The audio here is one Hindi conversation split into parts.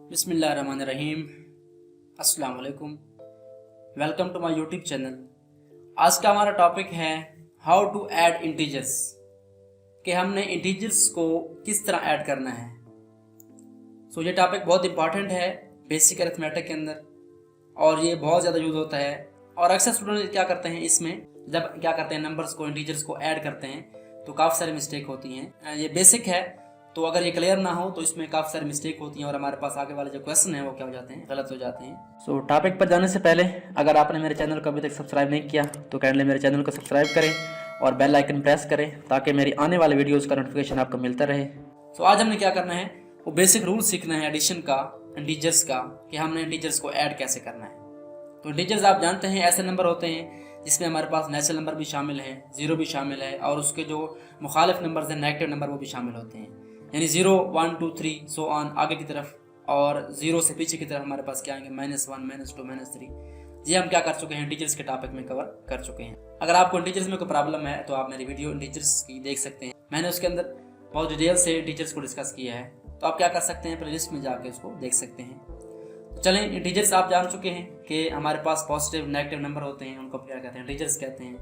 बिस्मिल्लाहिर्रहमानिर्रहीम। अस्सलाम वालेकुम। Welcome to my YouTube channel. आज का हमारा टॉपिक है हाउ टू ऐड इंटीजर्स, कि हमने इंटीजर्स को किस तरह ऐड करना है। ये टॉपिक बहुत इंपॉर्टेंट है बेसिक अरिथमेटिक के अंदर और ये बहुत ज़्यादा यूज़ होता है। और अक्सर स्टूडेंट क्या करते हैं, इसमें जब क्या करते हैं नंबर्स को इंटीजर्स को ऐड करते हैं तो काफ़ी सारी मिस्टेक होती हैं। ये बेसिक है, तो अगर ये क्लियर ना हो तो इसमें काफ़ी सारी मिस्टेक होती हैं और हमारे पास आगे वाले जो क्वेश्चन हैं वो क्या हो जाते हैं, गलत हो जाते हैं। टॉपिक पर जाने से पहले अगर आपने मेरे चैनल को अभी तक सब्सक्राइब नहीं किया तो काइंडली मेरे चैनल को सब्सक्राइब करें और बेल आइकन प्रेस करें ताकि मेरी आने वाले वीडियोज़ का नोटिफिकेशन आपको मिलता रहे। आज हमने क्या करना है, वो बेसिक रूल सीखना है एडिशन का, इंटीजर्स का, कि हमने इंटीजर्स को ऐड कैसे करना है। तो इंटीजर्स आप जानते हैं ऐसे नंबर होते हैं जिसमें हमारे पास नेचुरल नंबर भी शामिल है, ज़ीरो भी शामिल है और उसके जो मुखालिफ नंबर्स हैं नेगेटिव नंबर वो भी शामिल होते हैं। यानी 0, 1, 2, 3 सो ऑन आगे की तरफ, और 0 से पीछे की तरफ हमारे पास क्या आएंगे, -1, -2, -3। ये हम क्या कर चुके हैं, इंटीजर्स के टॉपिक में कवर कर चुके हैं। अगर आपको इंटीजर्स में कोई प्रॉब्लम है तो आप मेरी वीडियो इंटीजर्स की देख सकते हैं, मैंने उसके अंदर बहुत डिटेल से इंटीजर्स को डिस्कस किया है। तो आप क्या कर सकते हैं, प्लेलिस्ट में जाके उसको देख सकते हैं। तो चलें, इंटीजर्स आप जान चुके हैं कि हमारे पास पॉजिटिव नेगेटिव नंबर होते हैं, उनको क्या कहते हैं, इंटीजर्स कहते हैं।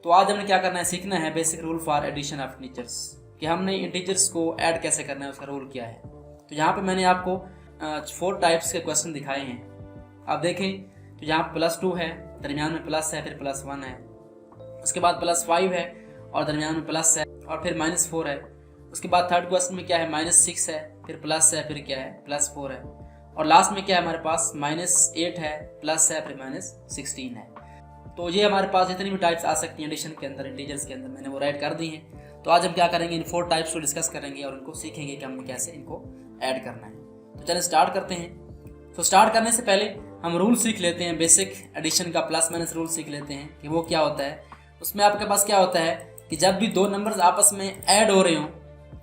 तो आज हमने क्या करना है, सीखना है basic rule for addition of integers, कि हमने इंटीजर्स को ऐड कैसे करना है, उसका रूल क्या है। तो यहाँ पे मैंने आपको 4 टाइप्स के क्वेश्चन दिखाए हैं। आप देखें तो यहाँ +2 है, दरमियान में प्लस है, फिर +1 है, उसके बाद +5 है और दरमियान में प्लस है, और फिर -4 है। उसके बाद थर्ड क्वेश्चन में क्या है, -6 है, फिर प्लस है, फिर क्या है, +4 है, और लास्ट में क्या है हमारे पास, -8 है, प्लस है, फिर -16 है। तो ये हमारे पास जितनी भी टाइप्स आ सकती हैं एडिशन के अंदर, इंटीजर्स के अंदर, मैंने वो राइट कर दी हैं। तो आज हम क्या करेंगे, इन 4 टाइप्स को डिस्कस करेंगे और उनको सीखेंगे कि हमने कैसे इनको ऐड करना है। तो चलिए स्टार्ट करते हैं। तो स्टार्ट करने से पहले हम रूल सीख लेते हैं, बेसिक एडिशन का प्लस माइनस रूल सीख लेते हैं कि वो क्या होता है। उसमें आपके पास क्या होता है कि जब भी 2 नंबर्स आपस में ऐड हो रहे हों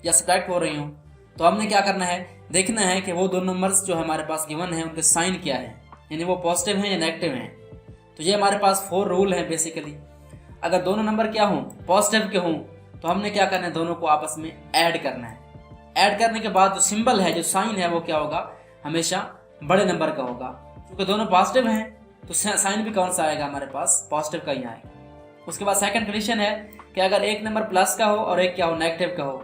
या सब्ट्रैक्ट हो रहे हों तो हमने क्या करना है, देखना है कि वो 2 नंबर्स जो हमारे पास गिवन है उनके साइन क्या है, यानी वो पॉजिटिव हैं या नेगेटिव हैं। तो ये हमारे पास 4 रूल हैं बेसिकली। अगर दोनों नंबर क्या हों, पॉजिटिव के हों, तो हमने क्या करना है, दोनों को आपस में ऐड करना है। ऐड करने के बाद जो सिंबल है, जो साइन है, वो क्या होगा, हमेशा बड़े नंबर का होगा। क्योंकि दोनों पॉजिटिव हैं तो साइन भी कौन सा आएगा, हमारे पास पॉजिटिव का ही आएगा। उसके बाद सेकंड कंडीशन है कि अगर एक नंबर प्लस का हो और एक क्या हो, नेगेटिव का हो,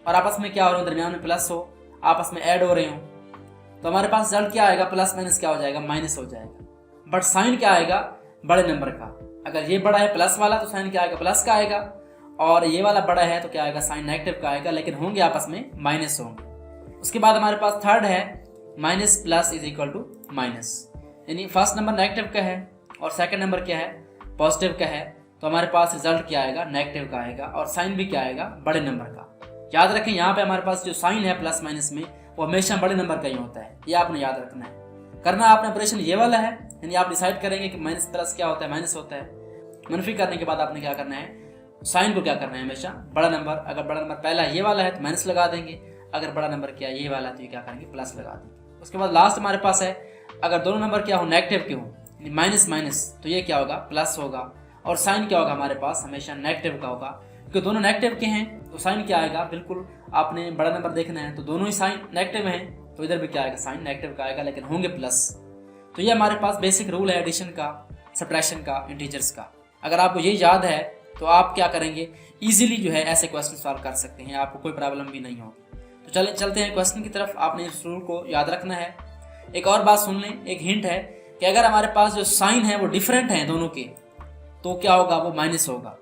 और आपस में क्या हो रहे हो, दरमियान में प्लस हो, आपस में ऐड हो रहे हो, तो हमारे पास रिजल्ट क्या आएगा, प्लस माइनस क्या हो जाएगा, माइनस हो जाएगा। बट साइन क्या आएगा, बड़े नंबर का। अगर ये बड़ा है प्लस वाला तो साइन क्या आएगा, प्लस का आएगा, और ये वाला बड़ा है तो क्या आएगा, साइन नेगेटिव का आएगा, लेकिन होंगे आपस में माइनस होंगे। उसके बाद हमारे पास थर्ड है minus plus is equal to minus, यानी फर्स्ट नंबर नेगेटिव का है और सेकंड नंबर क्या है, पॉजिटिव का है, तो हमारे पास रिजल्ट क्या आएगा, नेगेटिव का आएगा, और साइन भी क्या आएगा, बड़े नंबर का। याद रखें यहाँ पे हमारे पास जो साइन है प्लस माइनस में वो हमेशा बड़े नंबर का ही होता है, ये आपने याद रखना है। करना आपने ऑपरेशन ये वाला है, यानी आप डिसाइड करेंगे कि माइनस प्लस क्या होता है, माइनस होता है। मनफी करने के बाद आपने क्या करना है, साइन को क्या करना है, हमेशा बड़ा नंबर, अगर बड़ा नंबर पहला ये वाला है तो माइनस लगा देंगे, अगर बड़ा नंबर क्या ये वाला है तो ये क्या करेंगे, प्लस लगा देंगे। उसके बाद लास्ट हमारे पास है, अगर दोनों नंबर क्या हो, नेगेटिव के हो, माइनस माइनस, तो ये क्या होगा, प्लस होगा, और साइन क्या होगा, हमारे पास हमेशा नेगेटिव का होगा। क्योंकि दोनों नेगेटिव के हैं तो साइन क्या आएगा, बिल्कुल आपने बड़ा नंबर देखना है तो दोनों ही साइन नेगेटिव हैं तो इधर भी क्या आएगा, साइन नेगेटिव का आएगा, लेकिन होंगे प्लस। तो ये हमारे पास बेसिक रूल है एडिशन का, सब्ट्रैक्शन का, इंटीजर्स का। अगर आपको ये याद है तो आप क्या करेंगे, इजीली जो है ऐसे क्वेश्चन सॉल्व कर सकते हैं, आपको कोई प्रॉब्लम भी नहीं होगी। तो चले चलते हैं क्वेश्चन की तरफ। आपने इस रूल को याद रखना है। एक और बात सुन लें, एक हिंट है कि अगर हमारे पास जो साइन है वो डिफरेंट है दोनों के, तो क्या होगा, वो माइनस होगा।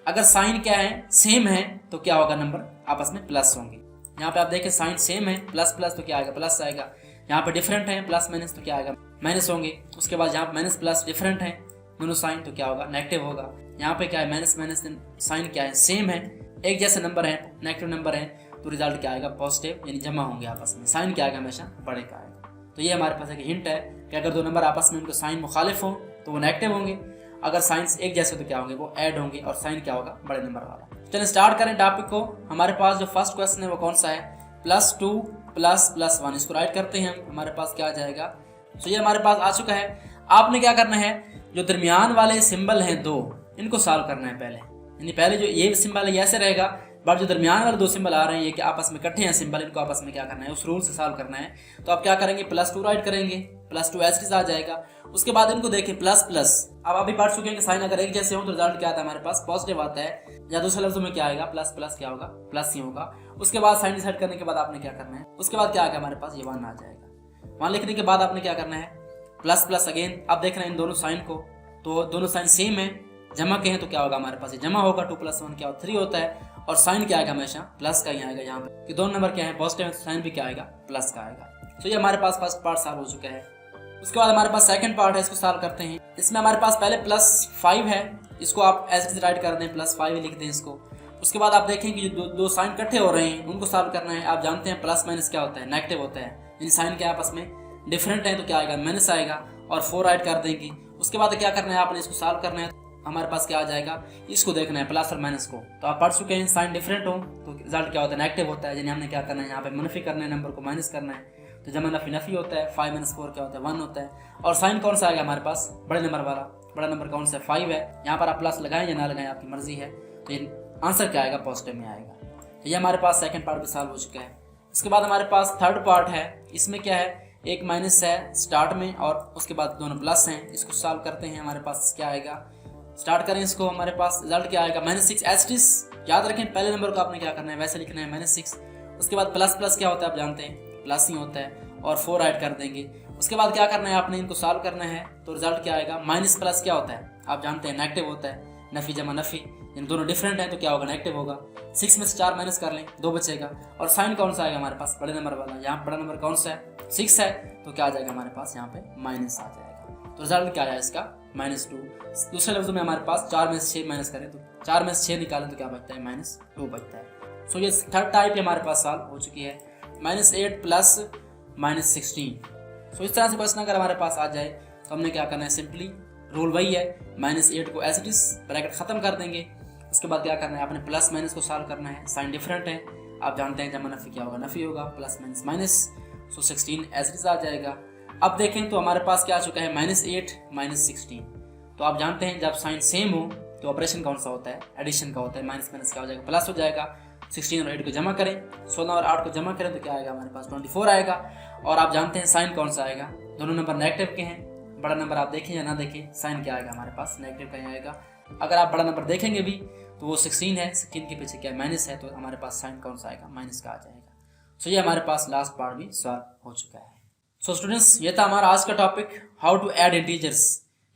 अगर साइन क्या है, सेम है, तो क्या होगा, नंबर आपस में प्लस होंगे। यहाँ पे आप देखें साइन सेम है, प्लस प्लस तो क्या आएगा, प्लस आएगा। यहाँ पे डिफरेंट है, प्लस माइनस, तो क्या आएगा, माइनस होंगे। उसके बाद यहाँ पे माइनस प्लस डिफरेंट है दोनों साइन, तो क्या होगा, नेगेटिव होगा। यहाँ पे क्या है, माइनस माइनस, साइन क्या है, सेम है, एक जैसे नंबर है, नेगेटिव नंबर है, तो रिजल्ट क्या आएगा, पॉजिटिव, यानी जमा होंगे आपस में। साइन क्या आएगा, हमेशा बड़े का आएगा। तो ये हमारे पास एक हिंट है कि अगर 2 नंबर आपस में उनको साइन मुखालिफ हो तो वो नेगेटिव होंगे, अगर साइंस एक जैसे तो क्या होंगे, वो ऐड होंगे, और साइन क्या होगा, बड़े नंबर वाला। चलिए स्टार्ट करें टॉपिक को। हमारे पास जो फर्स्ट क्वेश्चन है वो कौन सा है, +2 + +1। इसको राइट करते हैं हम, हमारे पास क्या आ जाएगा। तो ये हमारे पास आ चुका है। आपने क्या करना है, जो दरमियान वाले सिंबल हैं 2, इनको सॉल्व करना है पहले। यानी पहले जो ये सिंबल है ऐसे रहेगा, बट जो दरमियान वाले दो सिंबल आ रहे हैं ये कि आपस में इकट्ठे हैं सिंबल, इनको आपस में क्या करना है, उस रूल से सॉल्व करना है। तो आप क्या करेंगे, +2 राइट करेंगे, +2 एच आ जाएगा। उसके बाद इनको देखें प्लस प्लस, अब अभी पढ़ चुके हैं कि साइन अगर एक जैसे हो तो रिजल्ट क्या आता है हमारे पास, पॉजिटिव आता है। या दूसरे लफ्जों में क्या आएगा, प्लस प्लस क्या होगा, प्लस ही होगा। उसके बाद साइन डिसाइड करने के बाद आपने क्या करना है, उसके बाद क्या आएगा हमारे पास, ये 1 आ जाएगा। 1 लिखने के बाद आपने क्या करना है, प्लस प्लस अगेन। अब देख रहे हैं इन दोनों साइन को, तो दोनों साइन सेम है, जमा के हैं तो क्या होगा हमारे पास, ये जमा होगा, 2 + 1 क्या होता है 3 होता है। और साइन क्या आएगा, हमेशा प्लस का ही आएगा यहाँ पे, कि दोनों नंबर क्या है पॉजिटिव है, तो साइन भी क्या आएगा, प्लस का आएगा। तो ये हमारे पास फर्स्ट पार्ट सॉल्व हो चुका है। उसके बाद हमारे पास सेकंड पार्ट है, इसको सॉल्व करते हैं। इसमें हमारे पास पहले +5 है, इसको आप ऐसे राइट कर दें, +5 लिख दें इसको। उसके बाद आप देखें कि जो दो साइन इकट्ठे हो रहे हैं उनको सॉल्व करना है। आप जानते हैं प्लस माइनस क्या होता है, नेगेटिव होता है। इन साइन के आपस में डिफरेंट है तो क्या आएगा, माइनस आएगा, और 4 राइट कर देंगे। उसके बाद क्या करना है, आपने इसको सॉल्व करना है। हमारे पास क्या आ जाएगा, इसको देखना है प्लस और माइनस को। तो आप पढ़ चुके हैं साइन डिफरेंट हो तो रिजल्ट क्या होता है, नेगेटिव होता है। यानी हमने क्या करना है, यहाँ पे मनफी करना है, नंबर को माइनस करना है। तो जमा नफी नफी होता है, 5 - 4 क्या होता है, 1 होता है। और साइन कौन सा आएगा हमारे पास, बड़े नंबर वाला। बड़ा नंबर कौन सा है, 5 है। यहाँ पर आप प्लस लगाएं या ना लगाएं आपकी मर्जी है। तो ये आंसर क्या आएगा, पॉजिटिव में आएगा। तो ये हमारे पास सेकंड पार्ट भी सॉल्व हो चुका है। उसके बाद हमारे पास थर्ड पार्ट है। इसमें क्या है, एक माइनस है स्टार्ट में और उसके बाद दोनों प्लस हैं। इसको सॉल्व करते हैं, हमारे पास क्या आएगा, स्टार्ट करें इसको। हमारे पास रिजल्ट क्या आएगा, -6 एच। याद रखें पहले नंबर को आपने क्या करना है, वैसे लिखना है -6। उसके बाद प्लस प्लस क्या होता है आप जानते हैं, प्लस ही होता है, और 4 ऐड कर देंगे। उसके बाद क्या करना है, आपने इनको सॉल्व करना है। तो रिजल्ट क्या आएगा, माइनस प्लस क्या होता है आप जानते हैं, नेगेटिव होता है। नफी जमा नफी, इन दोनों डिफरेंट है तो क्या होगा, नेगेटिव होगा। 6 में से 4 माइनस कर लें, 2 बचेगा। और साइन कौन सा आएगा हमारे पास, बड़े नंबर वाला। यहाँ बड़ा नंबर कौन सा है, 6 है, तो क्या आ जाएगा हमारे पास, यहाँ पे माइनस आ जाएगा। तो रिजल्ट क्या आया इसका, -2। दूसरे लफ्जों में हमारे पास 4 में से 6 माइनस करें तो 4 में से 6 निकालें तो क्या बचता है, -2 बचता है। सो ये थर्ड टाइप हमारे पास सॉल्व हो चुकी है, -8 प्लस -16। सो इस तरह से क्वेश्चन अगर हमारे पास आ जाए तो हमने क्या करना है, सिंपली रूल वही है, -8 को एज इट इज ब्रैकेट खत्म कर देंगे। उसके बाद क्या करना है, आपने प्लस माइनस को सॉल्व करना है। साइन डिफरेंट है, आप जानते हैं जमा नफी क्या होगा, नफी होगा, plus minus minus. So 16 as it is आ जाएगा। अब देखें तो हमारे पास क्या आ चुका है, -8 -16। तो आप जानते हैं जब साइन सेम हो तो ऑपरेशन कौन सा होता है, एडिशन का होता है। माइनस माइनस क्या हो जाएगा, प्लस हो जाएगा। 16 और 8 को जमा करें, 16 और 8 को जमा करें तो क्या आएगा हमारे पास, 24 आएगा। और आप जानते हैं साइन कौन सा आएगा, दोनों नंबर नेगेटिव के हैं। बड़ा नंबर आप देखें या ना देखें, साइन क्या आएगा हमारे पास, नेगेटिव का ही आएगा। अगर आप बड़ा नंबर देखेंगे भी तो वो 16 है, 16 के पीछे क्या माइनस है, तो हमारे पास साइन कौन सा आएगा, माइनस का आ जाएगा। सो ये हमारे पास लास्ट पार्ट भी सॉल्व हो चुका है। सो स्टूडेंट्स, ये था हमारा आज का topic, how to add integers,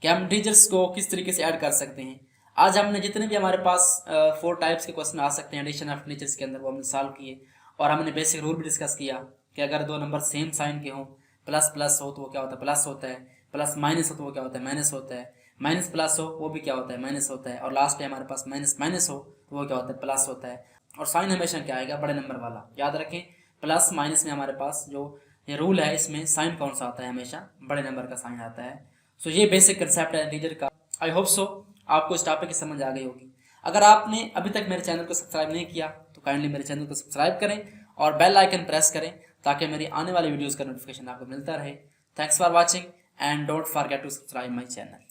कि हम इंटीजर्स को किस तरीके से ऐड कर सकते हैं। आज हमने जितने भी हमारे पास 4 टाइप्स के क्वेश्चन आ सकते हैं एडिशन ऑफ इंटीजर्स के अंदर, वो हमने सॉल्व किए। और हमने बेसिक रूल भी डिस्कस किया कि अगर दो नंबर सेम साइन के हों, प्लस प्लस हो तो वो क्या होता है, प्लस होता है। प्लस माइनस हो तो वो क्या होता है, माइनस होता है। माइनस प्लस हो वो भी क्या होता है, माइनस होता है। और लास्ट में हमारे पास माइनस माइनस हो तो वो क्या होता है, प्लस होता है। और साइन हमेशा क्या आएगा, बड़े नंबर वाला। याद रखें प्लस माइनस में हमारे पास जो ये रूल है, इसमें साइन कौन सा आता है, हमेशा बड़े नंबर का साइन आता है। सो ये बेसिक कंसेप्ट है इंटीजर का। आई होप सो आपको इस टॉपिक की समझ आ गई होगी। अगर आपने अभी तक मेरे चैनल को सब्सक्राइब नहीं किया तो काइंडली मेरे चैनल को सब्सक्राइब करें और बेल आइकन प्रेस करें ताकि मेरी आने वाली वीडियोस का नोटिफिकेशन आपको मिलता रहे। Thanks for watching and don't forget to subscribe my channel.